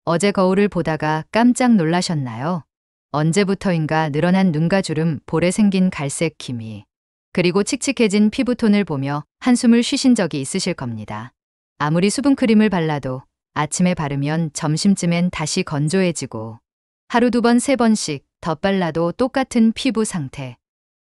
어제 거울을 보다가 깜짝 놀라셨나요? 언제부터인가 늘어난 눈가 주름, 볼에 생긴 갈색 기미, 그리고 칙칙해진 피부톤을 보며 한숨을 쉬신 적이 있으실 겁니다. 아무리 수분크림을 발라도 아침에 바르면 점심쯤엔 다시 건조해지고 하루 2번, 3번씩 덧발라도 똑같은 피부 상태.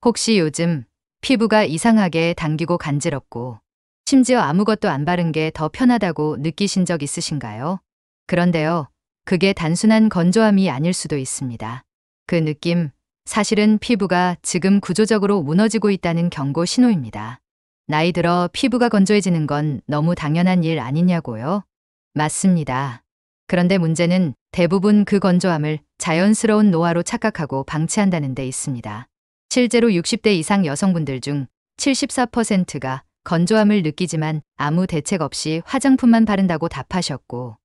혹시 요즘 피부가 이상하게 당기고 간지럽고 심지어 아무것도 안 바른 게 더 편하다고 느끼신 적 있으신가요? 그런데요, 그게 단순한 건조함이 아닐 수도 있습니다. 그 느낌, 사실은 피부가 지금 구조적으로 무너지고 있다는 경고 신호입니다. 나이 들어 피부가 건조해지는 건 너무 당연한 일 아니냐고요? 맞습니다. 그런데 문제는 대부분 그 건조함을 자연스러운 노화로 착각하고 방치한다는 데 있습니다. 실제로 60대 이상 여성분들 중 74%가 건조함을 느끼지만 아무 대책 없이 화장품만 바른다고 답하셨고,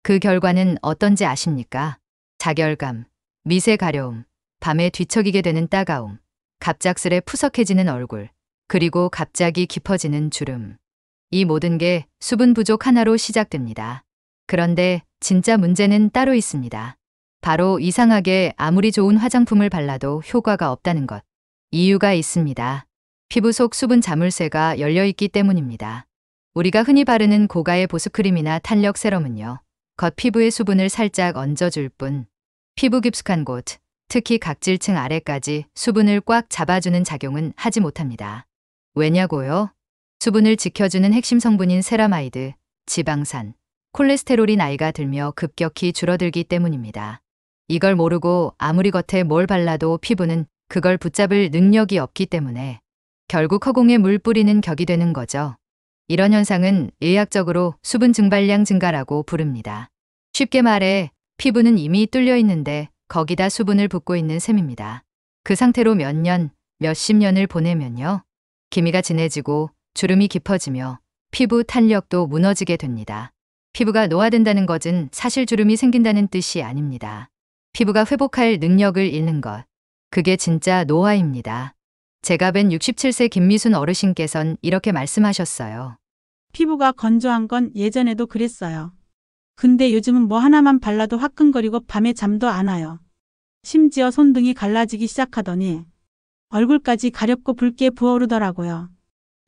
그 결과는 어떤지 아십니까? 자결감, 미세 가려움, 밤에 뒤척이게 되는 따가움, 갑작스레 푸석해지는 얼굴, 그리고 갑자기 깊어지는 주름. 이 모든 게 수분 부족 하나로 시작됩니다. 그런데 진짜 문제는 따로 있습니다. 바로 이상하게 아무리 좋은 화장품을 발라도 효과가 없다는 것. 이유가 있습니다. 피부 속 수분 자물쇠가 열려있기 때문입니다. 우리가 흔히 바르는 고가의 보습크림이나 탄력 세럼은요, 겉 피부의 수분을 살짝 얹어줄 뿐, 피부 깊숙한 곳, 특히 각질층 아래까지 수분을 꽉 잡아주는 작용은 하지 못합니다. 왜냐고요? 수분을 지켜주는 핵심 성분인 세라마이드, 지방산, 콜레스테롤이 나이가 들며 급격히 줄어들기 때문입니다. 이걸 모르고 아무리 겉에 뭘 발라도 피부는 그걸 붙잡을 능력이 없기 때문에 결국 허공에 물 뿌리는 격이 되는 거죠. 이런 현상은 의학적으로 수분 증발량 증가라고 부릅니다. 쉽게 말해 피부는 이미 뚫려 있는데 거기다 수분을 붓고 있는 셈입니다. 그 상태로 몇 년, 몇십 년을 보내면요, 기미가 진해지고 주름이 깊어지며 피부 탄력도 무너지게 됩니다. 피부가 노화된다는 것은 사실 주름이 생긴다는 뜻이 아닙니다. 피부가 회복할 능력을 잃는 것. 그게 진짜 노화입니다. 제가 뵌 67세 김미순 어르신께선 이렇게 말씀하셨어요. 피부가 건조한 건 예전에도 그랬어요. 근데 요즘은 뭐 하나만 발라도 화끈거리고 밤에 잠도 안 와요. 심지어 손등이 갈라지기 시작하더니 얼굴까지 가렵고 붉게 부어오르더라고요.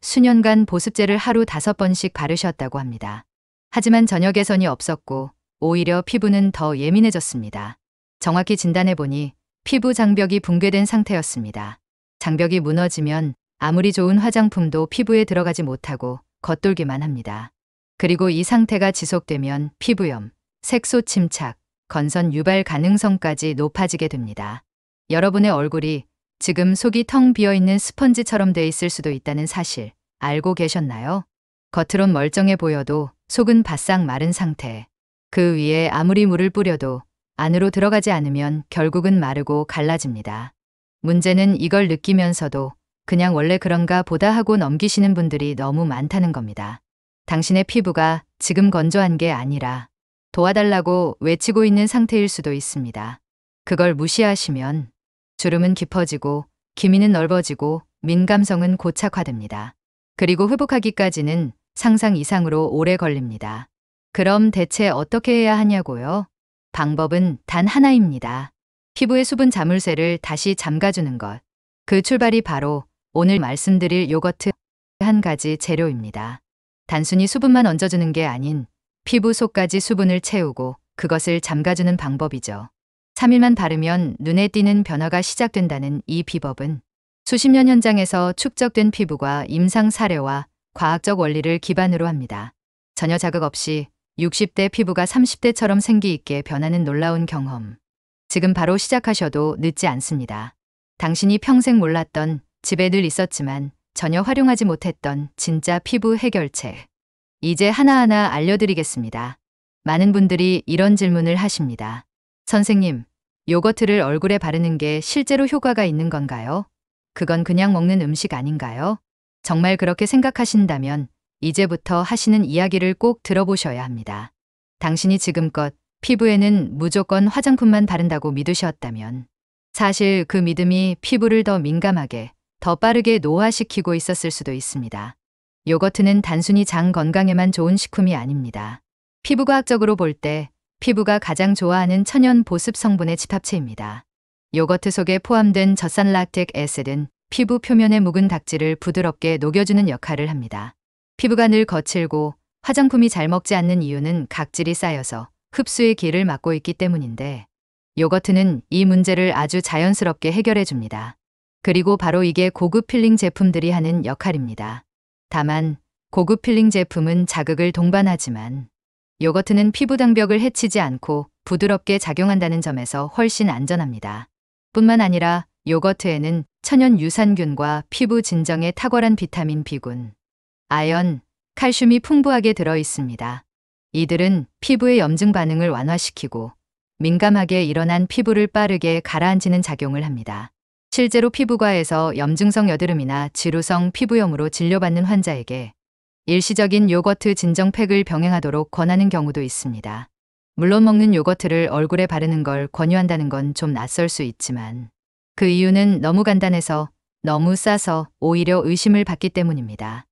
수년간 보습제를 하루 5번씩 바르셨다고 합니다. 하지만 전혀 개선이 없었고 오히려 피부는 더 예민해졌습니다. 정확히 진단해보니 피부 장벽이 붕괴된 상태였습니다. 장벽이 무너지면 아무리 좋은 화장품도 피부에 들어가지 못하고 겉돌기만 합니다. 그리고 이 상태가 지속되면 피부염, 색소 침착, 건선 유발 가능성까지 높아지게 됩니다. 여러분의 얼굴이 지금 속이 텅 비어있는 스펀지처럼 돼 있을 수도 있다는 사실 알고 계셨나요? 겉으론 멀쩡해 보여도 속은 바싹 마른 상태. 그 위에 아무리 물을 뿌려도 안으로 들어가지 않으면 결국은 마르고 갈라집니다. 문제는 이걸 느끼면서도 그냥 원래 그런가 보다 하고 넘기시는 분들이 너무 많다는 겁니다. 당신의 피부가 지금 건조한 게 아니라 도와달라고 외치고 있는 상태일 수도 있습니다. 그걸 무시하시면 주름은 깊어지고 기미는 넓어지고 민감성은 고착화됩니다. 그리고 회복하기까지는 상상 이상으로 오래 걸립니다. 그럼 대체 어떻게 해야 하냐고요? 방법은 단 하나입니다. 피부의 수분 자물쇠를 다시 잠가주는 것. 그 출발이 바로 오늘 말씀드릴 요거트 한 가지 재료입니다. 단순히 수분만 얹어주는 게 아닌 피부 속까지 수분을 채우고 그것을 잠가주는 방법이죠. 3일만 바르면 눈에 띄는 변화가 시작된다는 이 비법은 수십 년 현장에서 축적된 피부과 임상 사례와 과학적 원리를 기반으로 합니다. 전혀 자극 없이 60대 피부가 30대처럼 생기 있게 변하는 놀라운 경험. 지금 바로 시작하셔도 늦지 않습니다. 당신이 평생 몰랐던, 집에 늘 있었지만 전혀 활용하지 못했던 진짜 피부 해결책. 이제 하나하나 알려드리겠습니다. 많은 분들이 이런 질문을 하십니다. 선생님, 요거트를 얼굴에 바르는 게 실제로 효과가 있는 건가요? 그건 그냥 먹는 음식 아닌가요? 정말 그렇게 생각하신다면 이제부터 하시는 이야기를 꼭 들어보셔야 합니다. 당신이 지금껏 피부에는 무조건 화장품만 바른다고 믿으셨다면 사실 그 믿음이 피부를 더 민감하게, 더 빠르게 노화시키고 있었을 수도 있습니다. 요거트는 단순히 장 건강에만 좋은 식품이 아닙니다. 피부과학적으로 볼 때 피부가 가장 좋아하는 천연 보습 성분의 집합체입니다. 요거트 속에 포함된 저산락틱 애시드는 피부 표면의 묵은 각질을 부드럽게 녹여주는 역할을 합니다. 피부가 늘 거칠고 화장품이 잘 먹지 않는 이유는 각질이 쌓여서 흡수의 길을 막고 있기 때문인데, 요거트는 이 문제를 아주 자연스럽게 해결해 줍니다. 그리고 바로 이게 고급 필링 제품들이 하는 역할입니다. 다만 고급 필링 제품은 자극을 동반하지만 요거트는 피부 장벽을 해치지 않고 부드럽게 작용한다는 점에서 훨씬 안전합니다. 뿐만 아니라 요거트에는 천연 유산균과 피부 진정에 탁월한 비타민 B군, 아연, 칼슘이 풍부하게 들어 있습니다. 이들은 피부의 염증 반응을 완화시키고 민감하게 일어난 피부를 빠르게 가라앉히는 작용을 합니다. 실제로 피부과에서 염증성 여드름이나 지루성 피부염으로 진료받는 환자에게 일시적인 요거트 진정팩을 병행하도록 권하는 경우도 있습니다. 물론 먹는 요거트를 얼굴에 바르는 걸 권유한다는 건 좀 낯설 수 있지만, 그 이유는 너무 간단해서 너무 싸서 오히려 의심을 받기 때문입니다.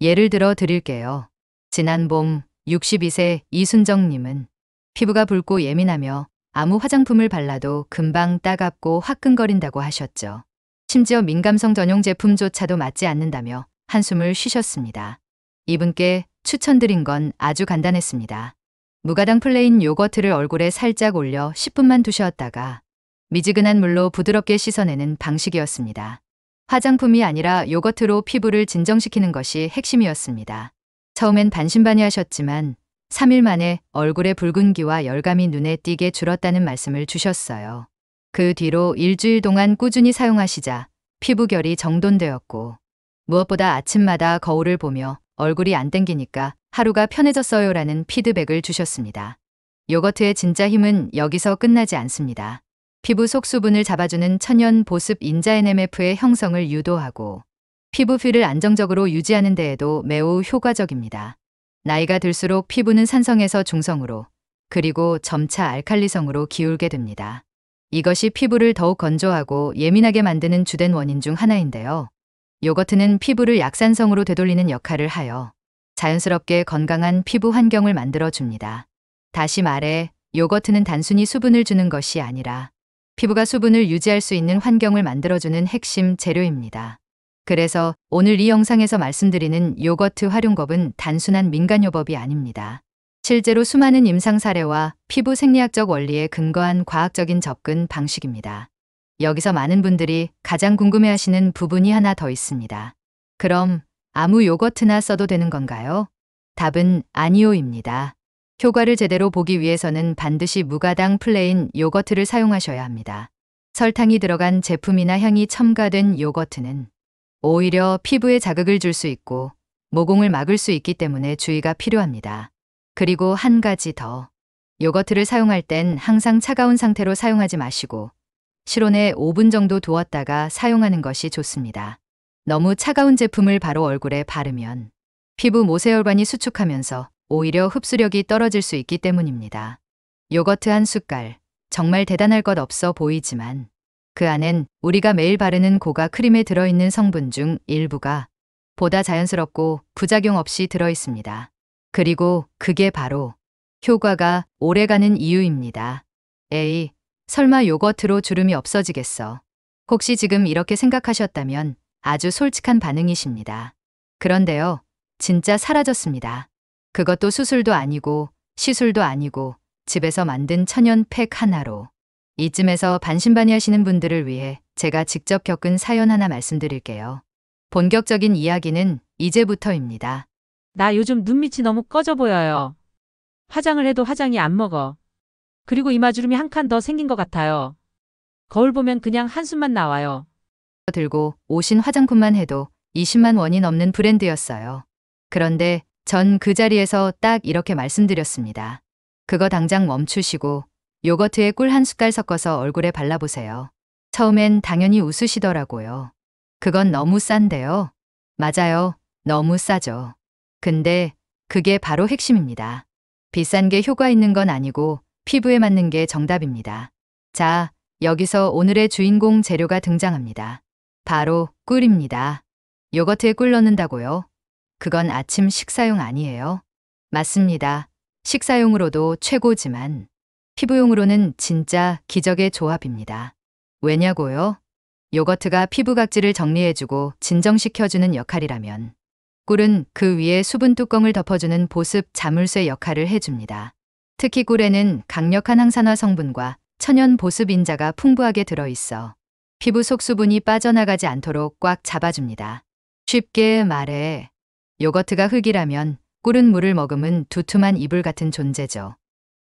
예를 들어 드릴게요. 지난 봄 62세 이순정님은 피부가 붉고 예민하며 아무 화장품을 발라도 금방 따갑고 화끈거린다고 하셨죠. 심지어 민감성 전용 제품조차도 맞지 않는다며 한숨을 쉬셨습니다. 이분께 추천드린 건 아주 간단했습니다. 무가당 플레인 요거트를 얼굴에 살짝 올려 10분만 두셨다가 미지근한 물로 부드럽게 씻어내는 방식이었습니다. 화장품이 아니라 요거트로 피부를 진정시키는 것이 핵심이었습니다. 처음엔 반신반의하셨지만 3일 만에 얼굴의 붉은기와 열감이 눈에 띄게 줄었다는 말씀을 주셨어요. 그 뒤로 일주일 동안 꾸준히 사용하시자 피부결이 정돈되었고, 무엇보다 아침마다 거울을 보며 얼굴이 안 땡기니까 하루가 편해졌어요라는 피드백을 주셨습니다. 요거트의 진짜 힘은 여기서 끝나지 않습니다. 피부 속 수분을 잡아주는 천연 보습 인자 NMF의 형성을 유도하고 피부 필을 안정적으로 유지하는 데에도 매우 효과적입니다. 나이가 들수록 피부는 산성에서 중성으로, 그리고 점차 알칼리성으로 기울게 됩니다. 이것이 피부를 더욱 건조하고 예민하게 만드는 주된 원인 중 하나인데요. 요거트는 피부를 약산성으로 되돌리는 역할을 하여 자연스럽게 건강한 피부 환경을 만들어줍니다. 다시 말해, 요거트는 단순히 수분을 주는 것이 아니라 피부가 수분을 유지할 수 있는 환경을 만들어주는 핵심 재료입니다. 그래서 오늘 이 영상에서 말씀드리는 요거트 활용법은 단순한 민간요법이 아닙니다. 실제로 수많은 임상 사례와 피부 생리학적 원리에 근거한 과학적인 접근 방식입니다. 여기서 많은 분들이 가장 궁금해하시는 부분이 하나 더 있습니다. 그럼 아무 요거트나 써도 되는 건가요? 답은 아니요입니다. 효과를 제대로 보기 위해서는 반드시 무가당 플레인 요거트를 사용하셔야 합니다. 설탕이 들어간 제품이나 향이 첨가된 요거트는 오히려 피부에 자극을 줄 수 있고 모공을 막을 수 있기 때문에 주의가 필요합니다. 그리고 한 가지 더. 요거트를 사용할 땐 항상 차가운 상태로 사용하지 마시고 실온에 5분 정도 두었다가 사용하는 것이 좋습니다. 너무 차가운 제품을 바로 얼굴에 바르면 피부 모세혈관이 수축하면서 오히려 흡수력이 떨어질 수 있기 때문입니다. 요거트 한 숟갈, 정말 대단할 것 없어 보이지만 그 안엔 우리가 매일 바르는 고가 크림에 들어있는 성분 중 일부가 보다 자연스럽고 부작용 없이 들어있습니다. 그리고 그게 바로 효과가 오래가는 이유입니다. 에이, 설마 요거트로 주름이 없어지겠어. 혹시 지금 이렇게 생각하셨다면 아주 솔직한 반응이십니다. 그런데요, 진짜 사라졌습니다. 그것도 수술도 아니고 시술도 아니고 집에서 만든 천연 팩 하나로. 이쯤에서 반신반의하시는 분들을 위해 제가 직접 겪은 사연 하나 말씀드릴게요. 본격적인 이야기는 이제부터입니다. 나 요즘 눈밑이 너무 꺼져 보여요. 화장을 해도 화장이 안 먹어. 그리고 이마주름이 한 칸 더 생긴 것 같아요. 거울 보면 그냥 한숨만 나와요. 들고 오신 화장품만 해도 20만 원이 넘는 브랜드였어요. 그런데 전 그 자리에서 딱 이렇게 말씀드렸습니다. 그거 당장 멈추시고 요거트에 꿀 한 숟갈 섞어서 얼굴에 발라보세요. 처음엔 당연히 웃으시더라고요. 그건 너무 싼데요. 맞아요. 너무 싸죠. 근데 그게 바로 핵심입니다. 비싼 게 효과 있는 건 아니고 피부에 맞는 게 정답입니다. 자, 여기서 오늘의 주인공 재료가 등장합니다. 바로 꿀입니다. 요거트에 꿀 넣는다고요? 그건 아침 식사용 아니에요. 맞습니다. 식사용으로도 최고지만 피부용으로는 진짜 기적의 조합입니다. 왜냐고요? 요거트가 피부 각질을 정리해주고 진정시켜주는 역할이라면 꿀은 그 위에 수분 뚜껑을 덮어주는 보습 자물쇠 역할을 해줍니다. 특히 꿀에는 강력한 항산화 성분과 천연 보습 인자가 풍부하게 들어있어 피부 속 수분이 빠져나가지 않도록 꽉 잡아줍니다. 쉽게 말해 요거트가 흙이라면 꿀은 물을 머금은 두툼한 이불 같은 존재죠.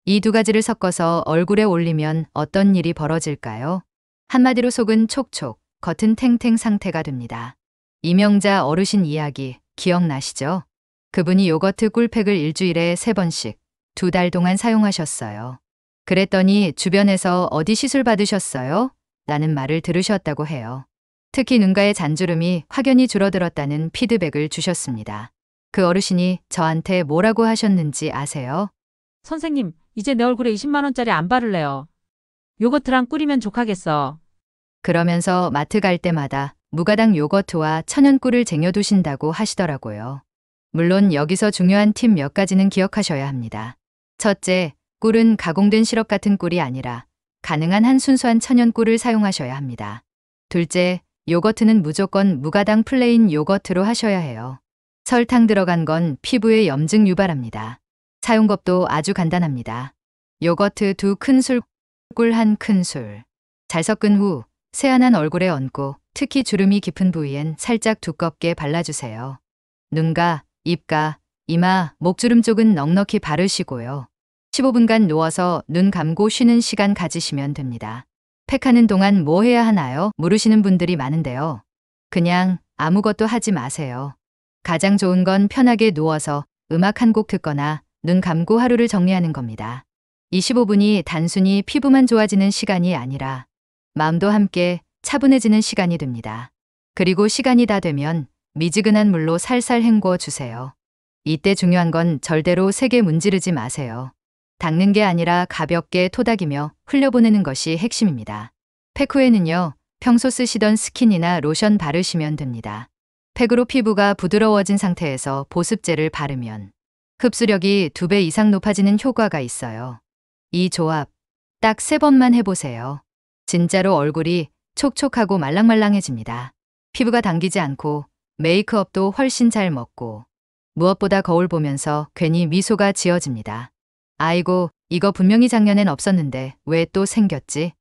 이 두 가지를 섞어서 얼굴에 올리면 어떤 일이 벌어질까요? 한마디로 속은 촉촉, 겉은 탱탱 상태가 됩니다. 이명자 어르신 이야기 기억나시죠? 그분이 요거트 꿀팩을 일주일에 3번씩 2달 동안 사용하셨어요. 그랬더니 주변에서 어디 시술 받으셨어요? 라는 말을 들으셨다고 해요. 특히 눈가의 잔주름이 확연히 줄어들었다는 피드백을 주셨습니다. 그 어르신이 저한테 뭐라고 하셨는지 아세요? 선생님, 이제 내 얼굴에 20만 원짜리 안 바를래요. 요거트랑 꿀이면 족하겠어. 그러면서 마트 갈 때마다 무가당 요거트와 천연꿀을 쟁여두신다고 하시더라고요. 물론 여기서 중요한 팁 몇 가지는 기억하셔야 합니다. 첫째, 꿀은 가공된 시럽 같은 꿀이 아니라 가능한 한 순수한 천연꿀을 사용하셔야 합니다. 둘째, 요거트는 무조건 무가당 플레인 요거트로 하셔야 해요. 설탕 들어간 건 피부에 염증 유발합니다. 사용법도 아주 간단합니다. 요거트 2큰술, 꿀 1큰술. 잘 섞은 후 세안한 얼굴에 얹고 특히 주름이 깊은 부위엔 살짝 두껍게 발라주세요. 눈가, 입가, 이마, 목주름 쪽은 넉넉히 바르시고요. 15분간 누워서 눈 감고 쉬는 시간 가지시면 됩니다. 팩하는 동안 뭐 해야 하나요? 물으시는 분들이 많은데요. 그냥 아무것도 하지 마세요. 가장 좋은 건 편하게 누워서 음악 한 곡 듣거나 눈 감고 하루를 정리하는 겁니다. 이 15분이 단순히 피부만 좋아지는 시간이 아니라 마음도 함께 차분해지는 시간이 됩니다. 그리고 시간이 다 되면 미지근한 물로 살살 헹궈 주세요. 이때 중요한 건 절대로 세게 문지르지 마세요. 닦는 게 아니라 가볍게 토닥이며 흘려보내는 것이 핵심입니다. 팩 후에는요, 평소 쓰시던 스킨이나 로션 바르시면 됩니다. 팩으로 피부가 부드러워진 상태에서 보습제를 바르면 흡수력이 2배 이상 높아지는 효과가 있어요. 이 조합 딱 3번만 해보세요. 진짜로 얼굴이 촉촉하고 말랑말랑해집니다. 피부가 당기지 않고 메이크업도 훨씬 잘 먹고 무엇보다 거울 보면서 괜히 미소가 지어집니다. 아이고, 이거 분명히 작년엔 없었는데 왜 또 생겼지?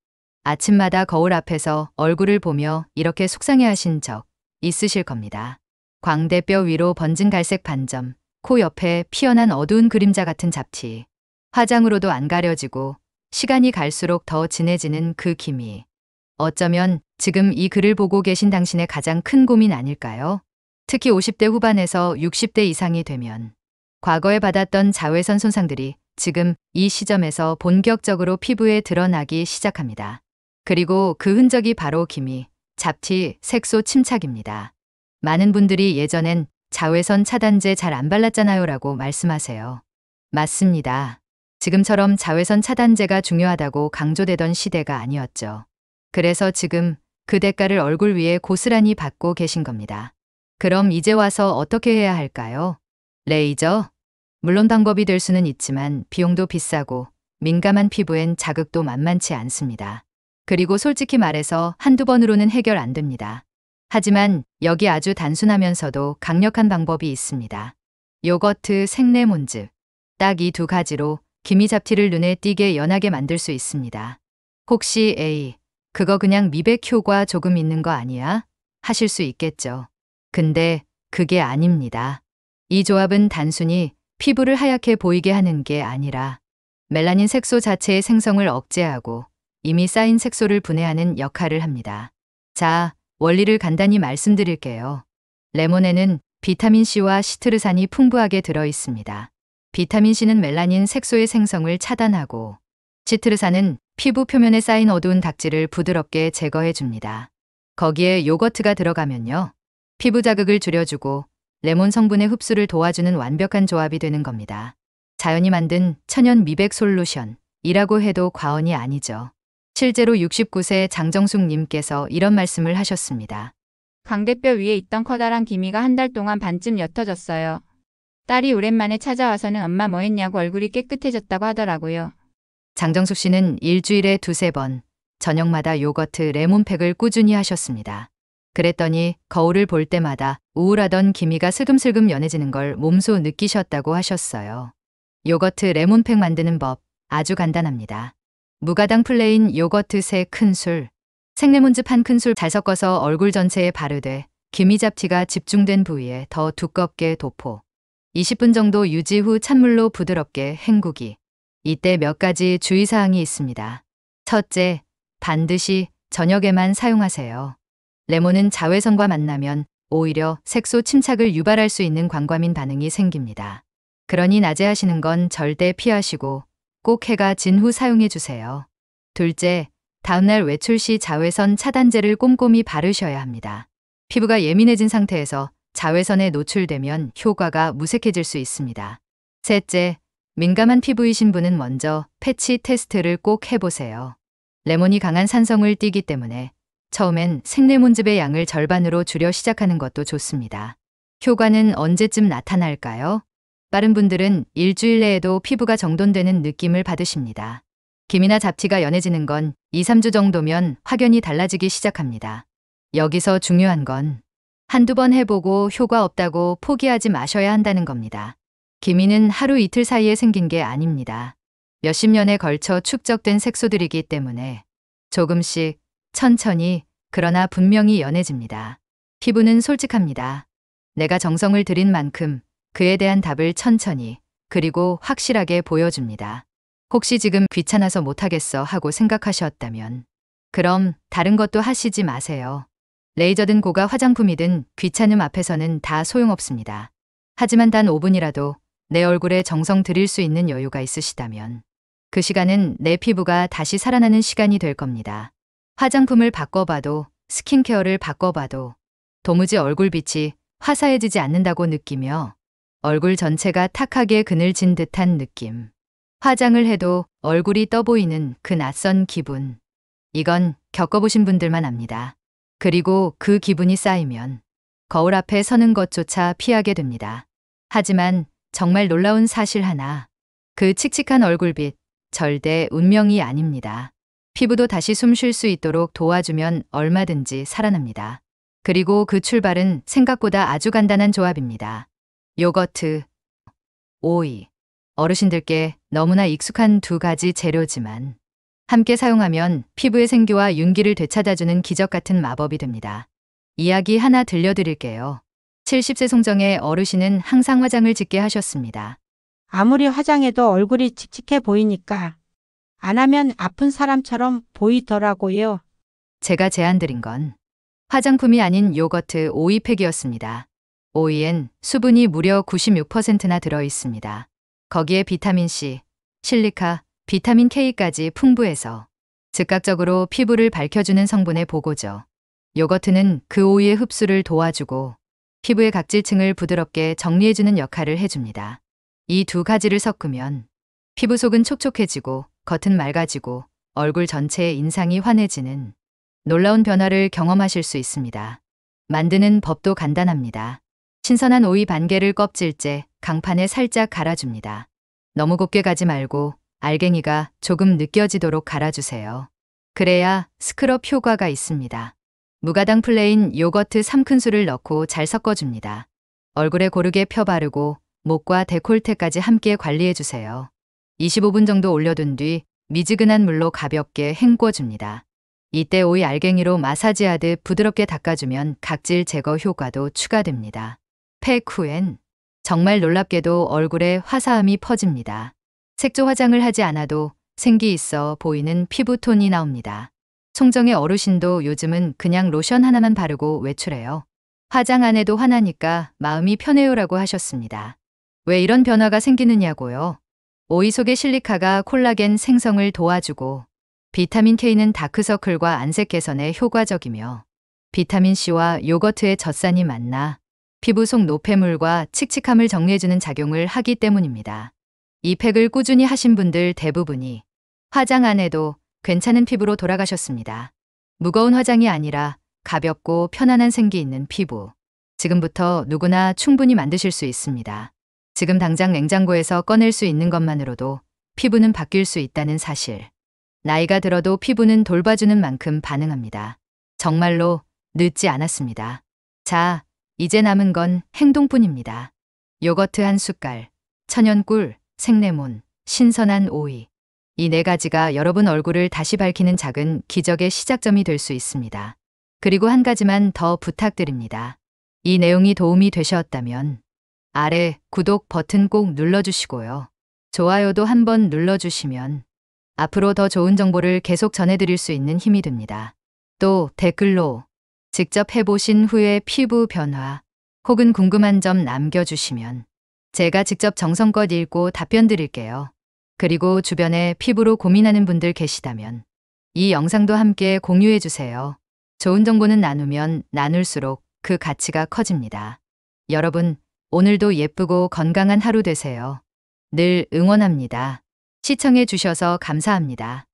아침마다 거울 앞에서 얼굴을 보며 이렇게 속상해하신 적 있으실 겁니다. 광대뼈 위로 번진 갈색 반점, 코 옆에 피어난 어두운 그림자 같은 잡티, 화장으로도 안 가려지고 시간이 갈수록 더 진해지는 그 기미. 어쩌면 지금 이 글을 보고 계신 당신의 가장 큰 고민 아닐까요? 특히 50대 후반에서 60대 이상이 되면 과거에 받았던 자외선 손상들이 지금 이 시점에서 본격적으로 피부에 드러나기 시작합니다. 그리고 그 흔적이 바로 기미, 잡티, 색소 침착입니다. 많은 분들이 예전엔 자외선 차단제 잘 안 발랐잖아요 라고 말씀하세요. 맞습니다. 지금처럼 자외선 차단제가 중요하다고 강조되던 시대가 아니었죠. 그래서 지금 그 대가를 얼굴 위에 고스란히 받고 계신 겁니다. 그럼 이제 와서 어떻게 해야 할까요? 레이저? 물론 방법이 될 수는 있지만 비용도 비싸고 민감한 피부엔 자극도 만만치 않습니다. 그리고 솔직히 말해서 한두 번으로는 해결 안 됩니다. 하지만 여기 아주 단순하면서도 강력한 방법이 있습니다. 요거트 생레몬즙. 딱 이 2가지로 기미 잡티를 눈에 띄게 연하게 만들 수 있습니다. 혹시 에이, 그거 그냥 미백 효과 조금 있는 거 아니야? 하실 수 있겠죠. 근데 그게 아닙니다. 이 조합은 단순히 피부를 하얗게 보이게 하는 게 아니라 멜라닌 색소 자체의 생성을 억제하고 이미 쌓인 색소를 분해하는 역할을 합니다. 자, 원리를 간단히 말씀드릴게요. 레몬에는 비타민C와 시트르산이 풍부하게 들어 있습니다. 비타민C는 멜라닌 색소의 생성을 차단하고 시트르산은 피부 표면에 쌓인 어두운 각질을 부드럽게 제거해 줍니다. 거기에 요거트가 들어가면요. 피부 자극을 줄여주고 레몬 성분의 흡수를 도와주는 완벽한 조합이 되는 겁니다. 자연이 만든 천연 미백 솔루션이라고 해도 과언이 아니죠. 실제로 69세 장정숙 님께서 이런 말씀을 하셨습니다. 광대뼈 위에 있던 커다란 기미가 1달 동안 반쯤 옅어졌어요. 딸이 오랜만에 찾아와서는 엄마 뭐 했냐고 얼굴이 깨끗해졌다고 하더라고요. 장정숙 씨는 일주일에 두세 번 저녁마다 요거트 레몬팩을 꾸준히 하셨습니다. 그랬더니 거울을 볼 때마다 우울하던 기미가 슬금슬금 연해지는 걸 몸소 느끼셨다고 하셨어요. 요거트 레몬팩 만드는 법 아주 간단합니다. 무가당 플레인 요거트 3큰술, 생레몬즙 1큰술 잘 섞어서 얼굴 전체에 바르되 기미 잡티가 집중된 부위에 더 두껍게 도포. 20분 정도 유지 후 찬물로 부드럽게 헹구기. 이때 몇 가지 주의사항이 있습니다. 첫째, 반드시 저녁에만 사용하세요. 레몬은 자외선과 만나면 오히려 색소 침착을 유발할 수 있는 광과민 반응이 생깁니다. 그러니 낮에 하시는 건 절대 피하시고 꼭 해가 진 후 사용해 주세요. 둘째, 다음날 외출 시 자외선 차단제를 꼼꼼히 바르셔야 합니다. 피부가 예민해진 상태에서 자외선에 노출되면 효과가 무색해질 수 있습니다. 셋째, 민감한 피부이신 분은 먼저 패치 테스트를 꼭 해보세요. 레몬이 강한 산성을 띠기 때문에 처음엔 생레몬즙의 양을 절반으로 줄여 시작하는 것도 좋습니다. 효과는 언제쯤 나타날까요? 빠른 분들은 일주일 내에도 피부가 정돈되는 느낌을 받으십니다. 기미나 잡티가 연해지는 건 2, 3주 정도면 확연히 달라지기 시작합니다. 여기서 중요한 건 한두 번 해보고 효과 없다고 포기하지 마셔야 한다는 겁니다. 기미는 하루 이틀 사이에 생긴 게 아닙니다. 몇십 년에 걸쳐 축적된 색소들이기 때문에 조금씩 천천히 그러나 분명히 연해집니다. 피부는 솔직합니다. 내가 정성을 들인 만큼 그에 대한 답을 천천히 그리고 확실하게 보여줍니다. 혹시 지금 귀찮아서 못하겠어 하고 생각하셨다면 그럼 다른 것도 하시지 마세요. 레이저든 고가 화장품이든 귀찮음 앞에서는 다 소용없습니다. 하지만 단 5분이라도 내 얼굴에 정성 들일 수 있는 여유가 있으시다면 그 시간은 내 피부가 다시 살아나는 시간이 될 겁니다. 화장품을 바꿔봐도 스킨케어를 바꿔봐도 도무지 얼굴빛이 화사해지지 않는다고 느끼며 얼굴 전체가 탁하게 그늘진 듯한 느낌. 화장을 해도 얼굴이 떠보이는 그 낯선 기분. 이건 겪어보신 분들만 압니다. 그리고 그 기분이 쌓이면 거울 앞에 서는 것조차 피하게 됩니다. 하지만 정말 놀라운 사실 하나. 그 칙칙한 얼굴빛 절대 운명이 아닙니다. 피부도 다시 숨 쉴 수 있도록 도와주면 얼마든지 살아납니다. 그리고 그 출발은 생각보다 아주 간단한 조합입니다. 요거트, 오이. 어르신들께 너무나 익숙한 두 가지 재료지만 함께 사용하면 피부의 생기와 윤기를 되찾아주는 기적 같은 마법이 됩니다. 이야기 하나 들려드릴게요. 70세 송정의 어르신은 항상 화장을 짙게 하셨습니다. 아무리 화장해도 얼굴이 칙칙해 보이니까 안 하면 아픈 사람처럼 보이더라고요. 제가 제안드린 건 화장품이 아닌 요거트 오이팩이었습니다. 오이엔 수분이 무려 96%나 들어 있습니다. 거기에 비타민C, 실리카, 비타민 K까지 풍부해서 즉각적으로 피부를 밝혀주는 성분의 보고죠. 요거트는 그 오이의 흡수를 도와주고 피부의 각질층을 부드럽게 정리해주는 역할을 해줍니다. 이 두 가지를 섞으면 피부 속은 촉촉해지고 겉은 맑아지고 얼굴 전체의 인상이 환해지는 놀라운 변화를 경험하실 수 있습니다. 만드는 법도 간단합니다. 신선한 오이 반 개를 껍질째 강판에 살짝 갈아줍니다. 너무 곱게 가지 말고 알갱이가 조금 느껴지도록 갈아주세요. 그래야 스크럽 효과가 있습니다. 무가당 플레인 요거트 3큰술을 넣고 잘 섞어줍니다. 얼굴에 고르게 펴 바르고 목과 데콜테까지 함께 관리해주세요. 25분 정도 올려둔 뒤 미지근한 물로 가볍게 헹궈줍니다. 이때 오이 알갱이로 마사지하듯 부드럽게 닦아주면 각질 제거 효과도 추가됩니다. 팩 후엔 정말 놀랍게도 얼굴에 화사함이 퍼집니다. 색조 화장을 하지 않아도 생기 있어 보이는 피부톤이 나옵니다. 송정의 어르신도 요즘은 그냥 로션 하나만 바르고 외출해요. 화장 안 해도 환하니까 마음이 편해요라고 하셨습니다. 왜 이런 변화가 생기느냐고요? 오이 속의 실리카가 콜라겐 생성을 도와주고 비타민 K는 다크서클과 안색 개선에 효과적이며 비타민 C와 요거트의 젖산이 만나 피부 속 노폐물과 칙칙함을 정리해주는 작용을 하기 때문입니다. 이 팩을 꾸준히 하신 분들 대부분이 화장 안 해도 괜찮은 피부로 돌아가셨습니다. 무거운 화장이 아니라 가볍고 편안한 생기 있는 피부. 지금부터 누구나 충분히 만드실 수 있습니다. 지금 당장 냉장고에서 꺼낼 수 있는 것만으로도 피부는 바뀔 수 있다는 사실. 나이가 들어도 피부는 돌봐주는 만큼 반응합니다. 정말로 늦지 않았습니다. 자, 이제 남은 건 행동뿐입니다. 요거트 한 숟갈, 천연꿀, 생레몬, 신선한 오이. 이 네 가지가 여러분 얼굴을 다시 밝히는 작은 기적의 시작점이 될 수 있습니다. 그리고 한 가지만 더 부탁드립니다. 이 내용이 도움이 되셨다면 아래 구독 버튼 꼭 눌러주시고요. 좋아요도 한번 눌러주시면 앞으로 더 좋은 정보를 계속 전해드릴 수 있는 힘이 됩니다. 또 댓글로 직접 해보신 후에 피부 변화 혹은 궁금한 점 남겨주시면 제가 직접 정성껏 읽고 답변 드릴게요. 그리고 주변에 피부로 고민하는 분들 계시다면 이 영상도 함께 공유해주세요. 좋은 정보는 나누면 나눌수록 그 가치가 커집니다. 여러분, 오늘도 예쁘고 건강한 하루 되세요. 늘 응원합니다. 시청해 주셔서 감사합니다.